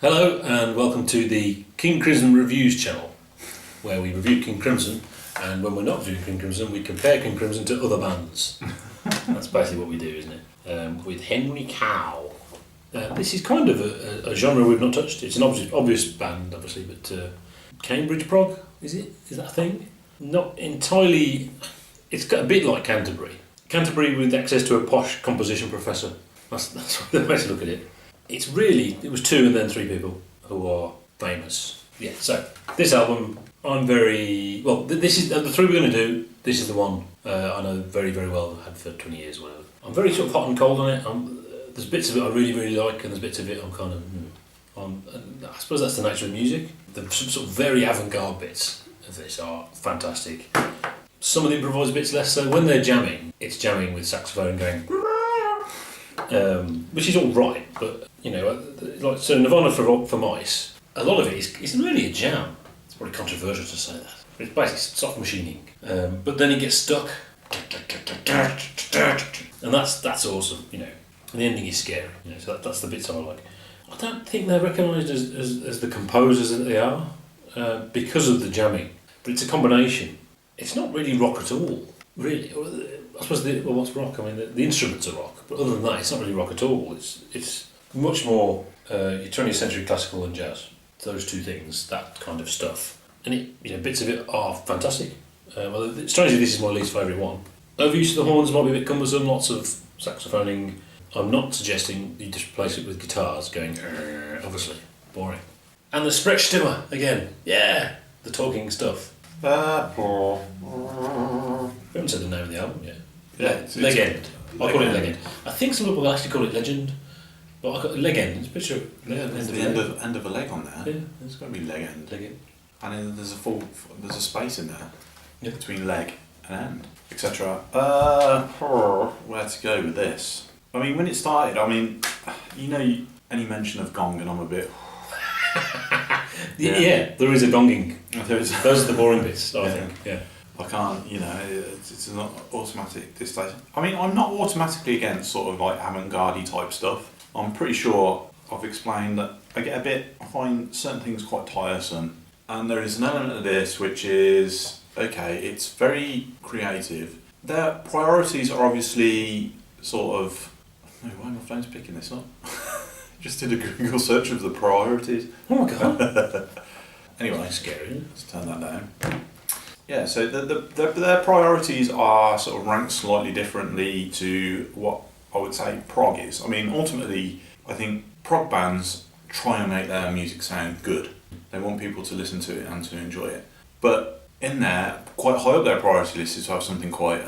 Hello and welcome to the King Crimson Reviews channel, where we review King Crimson, and when we're not reviewing King Crimson, we compare King Crimson to other bands. That's basically what we do, isn't it? With Henry Cow. This is kind of a genre we've not touched. It's an obvious band, obviously, but Cambridge prog, is it? Is that a thing? Not entirely. It's got a bit like Canterbury. Canterbury with access to a posh composition professor. That's the way to look at it. It was two and then three people who are famous. Yeah, so this album, this is the three we're going to do. This is the one I know very, very well. I've had for 20 years or whatever. I'm very sort of hot and cold on it. There's bits of it I really, really like, and there's bits of it I'm kind of... I suppose that's the nature of music. The sort of very avant-garde bits of this are fantastic. Some of the improvised bits less so. When they're jamming, it's jamming with saxophone going... which is all right, but so Nirvana for Mice, a lot of it isn't really a jam. It's probably controversial to say that. It's basically soft machining, but then it gets stuck, and that's awesome. And the ending is scary. So that's the bits I like. I don't think they're recognised as the composers that they are because of the jamming, but it's a combination. It's not really rock at all, really. I suppose what's rock? I mean, the instruments are rock, but other than that, it's not really rock at all. It's much more your 20th century classical and jazz. Those two things, that kind of stuff, and bits of it are fantastic. Strangely, this is my least favourite one. Overuse of the horns might be a bit cumbersome. Lots of saxophoning. I'm not suggesting you just replace it with guitars going. Obviously, boring. And the Sprechstimme again. Yeah, the talking stuff. We haven't said the name of the album yet. Yeah, Legend. I call it Legend. I think some people actually call it Legend, but I call it Legend. It's a picture of the end of a leg on there. Yeah, it's got to be Legend. Legend. And then there's a space in there between leg and end, etc. Where to go with this? I mean, when it started, any mention of gong and I'm a bit. Yeah, there is a gonging. Those are the boring bits, I think. Yeah. I can't, it's not automatic this stage. I mean, I'm not automatically against sort of like avant-garde type stuff. I'm pretty sure I've explained that I find certain things quite tiresome. And there is an element of this which is, it's very creative. Their priorities are obviously sort of, why my phone's picking this up? Just did a Google search of the priorities. Oh my god. Anyway, that's scary. Let's turn that down. Yeah, so their priorities are sort of ranked slightly differently to what I would say prog is. I mean, ultimately, I think prog bands try and make their music sound good. They want people to listen to it and to enjoy it. But in there, quite high up their priority list is to have something quite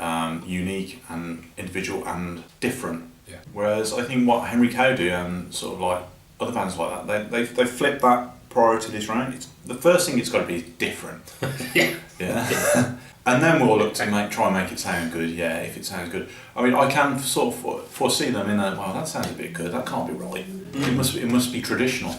unique and individual and different. Yeah. Whereas I think what Henry Cow do and sort of like other bands like that, they flip that priority list round. The first thing it's got to be different. Yeah. And then we'll look to try and make it sound good. Yeah, if it sounds good. I mean, I can sort of foresee them in that. Well, that sounds a bit good. That can't be right. It must be traditional,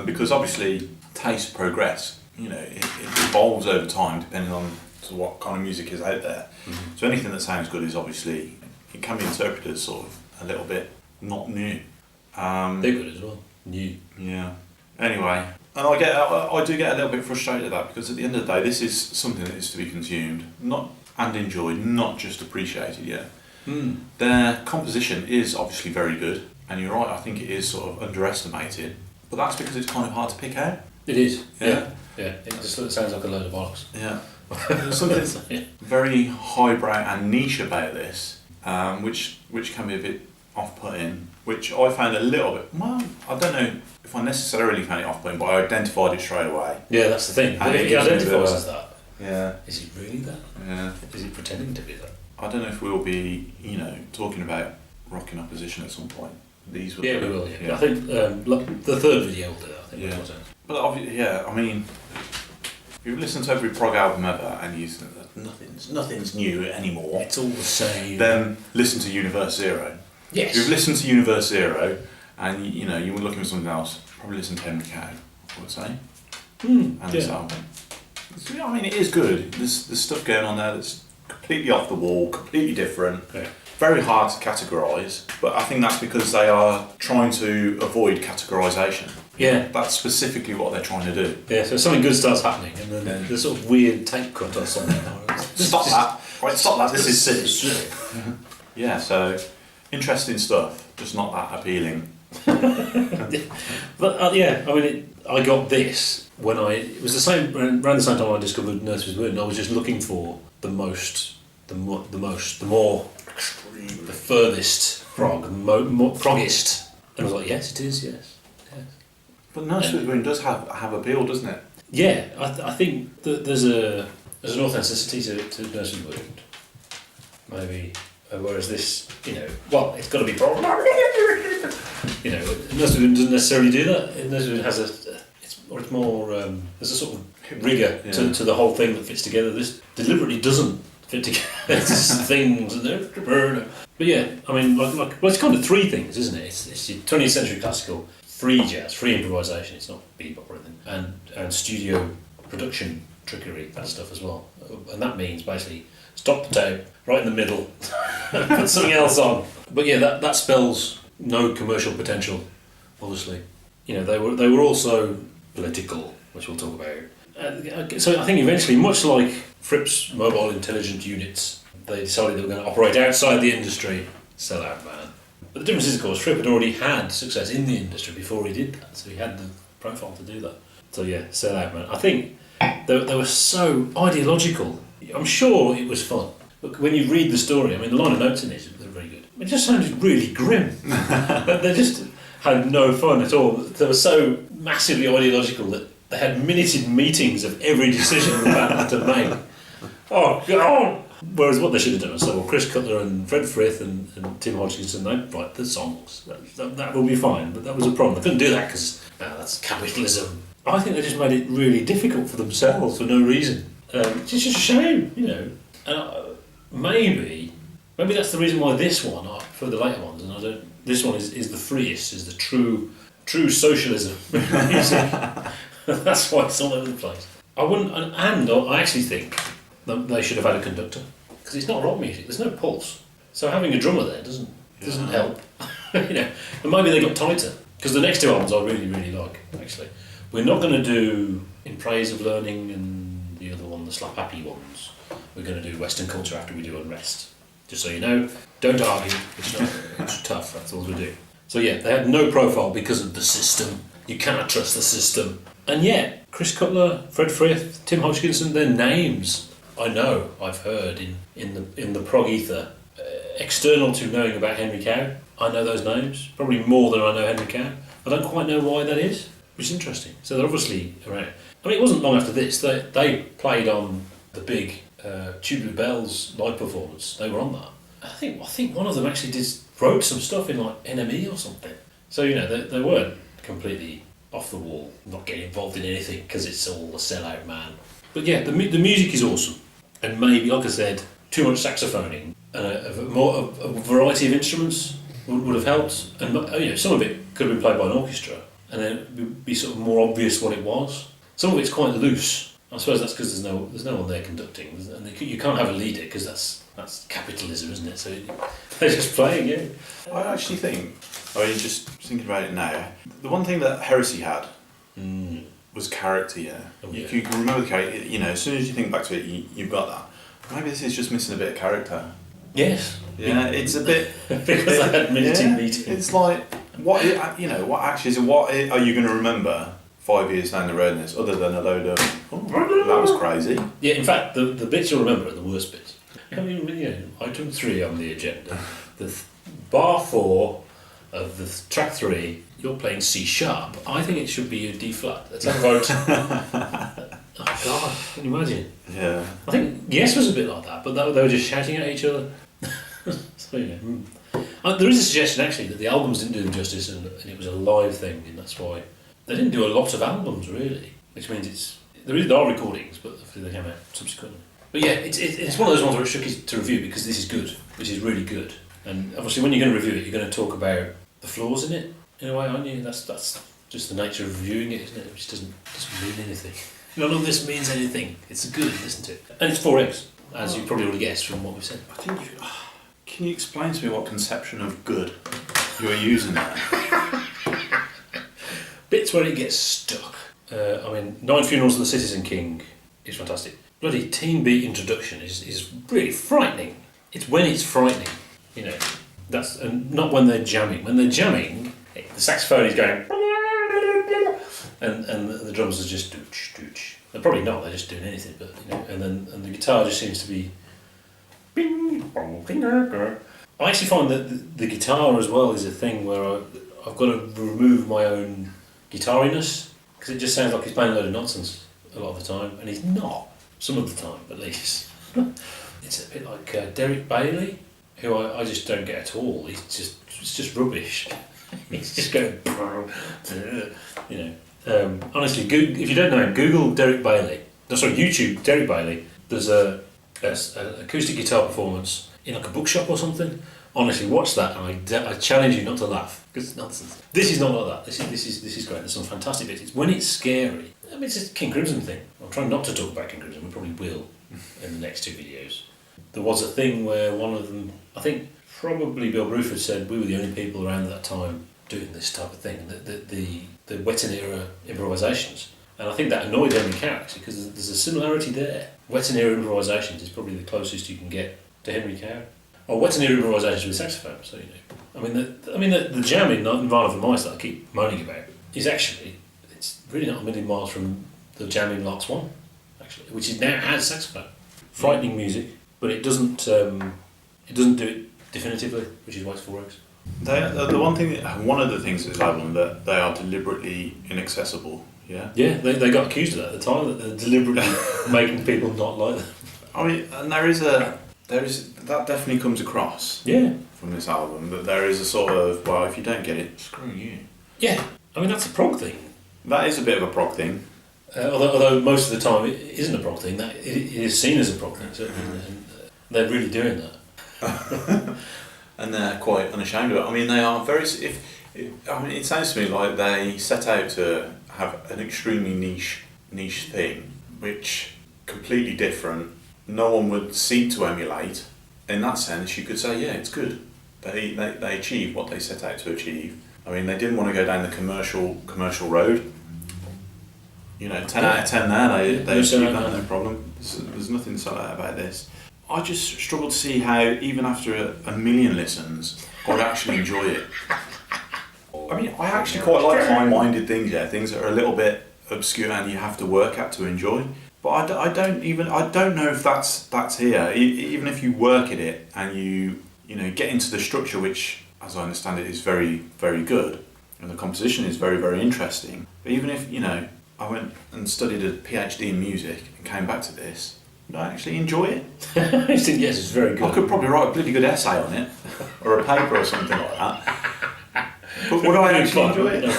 because obviously tastes progress. It evolves over time depending on what kind of music is out there. Mm-hmm. So anything that sounds good is obviously it can be interpreted as sort of a little bit not new. They're good as well. New. Yeah. Anyway, and I do get a little bit frustrated at that because at the end of the day, this is something that is to be consumed, and enjoyed, not just appreciated. Yeah. Their composition is obviously very good, and you're right. I think it is sort of underestimated, but that's because it's kind of hard to pick out. It is. Yeah. It just sounds like a load of bollocks. Yeah. There's something very highbrow and niche about this, which can be a bit off-putting, which I found a little bit. Well, I don't know if I necessarily found it off-putting, but I identified it straight away. Yeah, that's the thing. And if he identifies as that, yeah, is he really that? Yeah. Is he pretending to be that? I don't know if we'll be, talking about rock in opposition at some point. We will. Yeah. I think the third video will do that. I think. Yeah. But I mean, if you've listened to every prog album ever and you think that nothing's new anymore, it's all the same. Then listen to Universe Zero. Yes. If you've listened to Universe Zero and you were looking for something else, probably listen to Henry Cow, I would say. And this album. I mean, it is good. There's stuff going on there that's completely off the wall, completely different. Yeah. Very hard to categorise, but I think that's because they are trying to avoid categorisation. Yeah. That's specifically what they're trying to do. Yeah, so something good starts happening, and then the sort of weird tape cut or something. Stop that. Right, stop that. This is silly. Yeah, so interesting stuff, just not that appealing. But I got this when it was the same around the same time I discovered Nursery's Word, and I was just looking for the furthest prog, proggist, and I was like, yes, it is, yes. But Nursery's Word does have appeal, doesn't it? Yeah, I think that there's an authenticity to Nursery's Word, maybe. Whereas this, it's got to be prog. Nursery's Word doesn't necessarily do that. Nursery's Word has it's more there's a sort of rigour to the whole thing that fits together. This deliberately doesn't fit together. It's just things and but yeah, I mean, it's kind of three things, isn't it? It's your 20th century classical, free jazz, free improvisation. It's not bebop or anything, and studio production trickery, that stuff as well. And that means basically stop the tape right in the middle, put something else on. But yeah, that spells no commercial potential. Obviously, they were also political, which we'll talk about. So I think eventually, much like Fripp's mobile intelligent units, they decided they were going to operate outside the industry, sell out man. But the difference is, of course, Fripp had already had success in the industry before he did that, so he had the profile to do that. So yeah, sell out man. I think they were so ideological. I'm sure it was fun. Look, when you read the story, I mean, the line of notes in it, they're very good. It just sounded really grim. They just had no fun at all. They were so massively ideological that they had minuted meetings of every decision the band had to make. Oh, God! Whereas what they should have done was say, well, Chris Cutler and Fred Frith and Tim Hodgkinson, they write the songs. That will be fine, but that was a problem. They couldn't do that because that's capitalism. I think they just made it really difficult for themselves for no reason. It's just a shame, And maybe that's the reason why this one, I prefer the later ones, and this one is the freest, is the true socialism music. That's why it's all over the place. I actually think that they should have had a conductor, because it's not rock music. There's no pulse, so having a drummer there doesn't help. And maybe they got tighter, because the next two albums I really really like. Actually, we're not going to do In Praise of Learning and the other one, the slap happy ones. We're going to do Western Culture after we do Unrest. Just so you know, don't argue. It's tough. That's all we do. So yeah, they had no profile because of the system. You cannot trust the system. And yet, Chris Cutler, Fred Frith, Tim Hodgkinson, their names I've heard in the prog ether, external to knowing about Henry Cow. I know those names, probably more than I know Henry Cow. I don't quite know why that is, which is interesting. So they're obviously around. I mean, it wasn't long after this. They played on the big Tubular Bells live performance. They were on that. I think one of them actually wrote some stuff in like NME or something. So they weren't completely off the wall, not getting involved in anything because it's all a sellout man. But yeah, the music is awesome, and maybe, like I said, too much saxophoning and a variety of instruments would have helped. And some of it could have been played by an orchestra, and then it would be sort of more obvious what it was. Some of it's quite loose. I suppose that's because there's no one there conducting, and you can't have a leader because that's capitalism, isn't it? So they're just playing, yeah. I actually think, just thinking about it now, the one thing that Heresy had was character, yeah. Oh, yeah. You can remember the character, as soon as you think back to it, you've got that. Maybe this is just missing a bit of character. Yes. Yeah, it's a bit... because I had meeting. It's like, what are you going to remember 5 years down the road in this, other than a load of, that was crazy. Yeah, in fact, the bits you'll remember are the worst bits. I mean, item 3 on the agenda, the bar 4 of the track 3, you're playing C sharp. I think it should be a D flat. Let's have a vote. Oh God, can you imagine? Yeah. I think Yes was a bit like that, but they were just shouting at each other. So there is a suggestion actually that the albums didn't do them justice, and it was a live thing, and that's why they didn't do a lot of albums really. Which means there are recordings, but they came out subsequently. But yeah, it's one of those ones where it's tricky to review because this is good, which is really good. And obviously, when you're going to review it, you're going to talk about the flaws in it in a way, aren't you? That's just the nature of reviewing it, isn't it? Which doesn't mean anything. None of this means anything. It's good, listen to it. And it's 4x, as you probably already guessed from what we've said. Can you explain to me what conception of good you are using there? bits where it gets stuck. Nine Funerals of the Citizen King is fantastic. Bloody Teenbeat introduction is really frightening. It's when it's frightening, and not when they're jamming. When they're jamming, the saxophone is going, and the drums are just dooch, dooch. They're probably not. They're just doing anything, but and the guitar just seems to be. I actually find that the guitar as well is a thing where I've got to remove my own guitariness because it just sounds like he's playing a load of nonsense a lot of the time, and he's not. Some of the time, at least. It's a bit like Derek Bailey, who I just don't get at all. It's just rubbish. He's just going, honestly, if you don't know him, Google Derek Bailey. No, sorry, YouTube Derek Bailey. There's an acoustic guitar performance in like a bookshop or something. Honestly, watch that, and I challenge you not to laugh because it's nonsense. This is not like that. This is great. There's some fantastic bits. It's when it's scary. It's a King Crimson thing. I'm trying not to talk about King Crimson. We probably will in the next two videos. There was a thing where one of them, I think probably Bill Bruford said we were the only people around at that time doing this type of thing. The Wenton era improvisations, and I think that annoyed Henry Cow actually because there's a similarity there. Wenton era improvisations is probably the closest you can get to Henry Cow. Or Wenton era improvisations with saxophone. So the jam in Nirvana for Mice that I keep moaning about is actually. It's really not a million miles from the jam in Lark's One, actually, which is now has saxophone. Frightening music, but it doesn't do it definitively, which is why it's 4 eggs. One of the things is album that they are deliberately inaccessible. Yeah. Yeah, they got accused of that at the time that they're deliberately making people not like them. And there is that definitely comes across. Yeah. From this album that there is a sort of if you don't get it, screw you. Yeah, that's a prog thing. That is a bit of a prog thing. Although most of the time it isn't a prog thing, that it is seen as a prog thing, certainly, and they're really doing that. And they're quite unashamed of it. They are very. It sounds to me like they set out to have an extremely niche thing, which completely different. No one would seek to emulate. In that sense, you could say, yeah, it's good. They achieved what they set out to achieve. They didn't want to go down the commercial road. 10 out of 10 there, they achieved that, no problem. There's nothing to say about this. I just struggle to see how, even after a million listens, I'd actually enjoy it. I actually quite like high-minded things, things that are a little bit obscure and you have to work at to enjoy. But I don't know if that's here. Even if you work at it and you get into the structure, which, as I understand it, is very, very good, and the composition is very, very interesting. But even if I went and studied a PhD in music and came back to this, would I actually enjoy it? I think yes, it's very good. I could probably write a bloody good essay on it, or a paper or something like that. But would I actually enjoy it? No.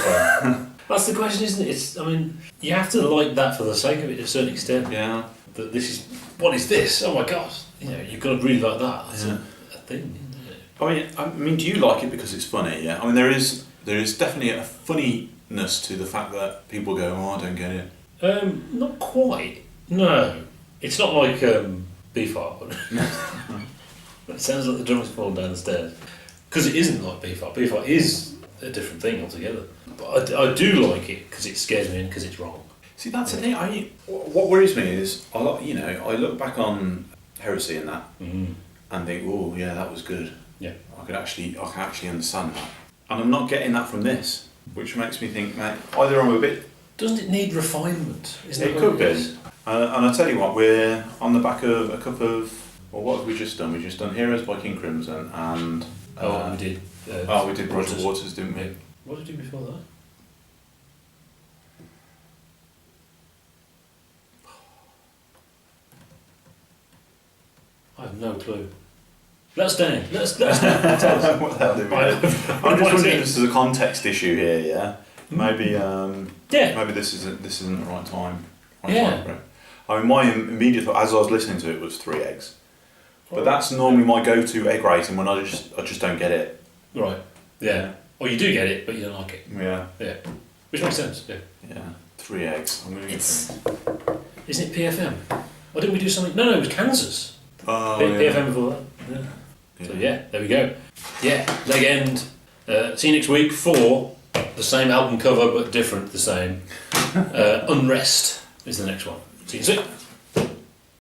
That's the question, isn't it? You have to like that for the sake of it to a certain extent. Yeah. That what is this? Oh my God! You've got to really like that. That's a thing, isn't it? Do you like it because it's funny? Yeah. There is definitely a funniness to the fact that people go, oh, I don't get it. Not quite. No, it's not like B-Fart. It sounds like the drummer's falling down the stairs. Because it isn't like B-Fart. B-Fart is a different thing altogether. But I do like it because it scares me because it's wrong. See, that's the thing. What worries me is, I look back on Heresy and that, and think, oh yeah, that was good. Yeah. I can actually understand that, and I'm not getting that from this, which makes me think, mate, either I'm a bit. Doesn't it need refinement? It could be. And I tell you what, we're on the back of a cup of. Well, what have we just done? We've just done Heroes by King Crimson, and we did. We did Roger Waters, didn't we? What did we do before that? I have no clue. Let us down. Tell us. What the hell did we do? I'm just wondering if this is a context issue here, yeah? Maybe maybe this isn't the right time. My immediate thought as I was listening to it was 3 eggs. But that's normally my go-to egg rating when I just don't get it. Right. Yeah. Or you do get it, but you don't like it. Yeah. Yeah. Which makes sense. Yeah. Yeah. 3 eggs. I'm going to Isn't it PFM? Or didn't we do something? No, it was Kansas. Oh, PFM before that. Yeah. So yeah, there we go. Yeah, leg end. See you next week for the same album cover but different, the same. Unrest is the next one. See you soon.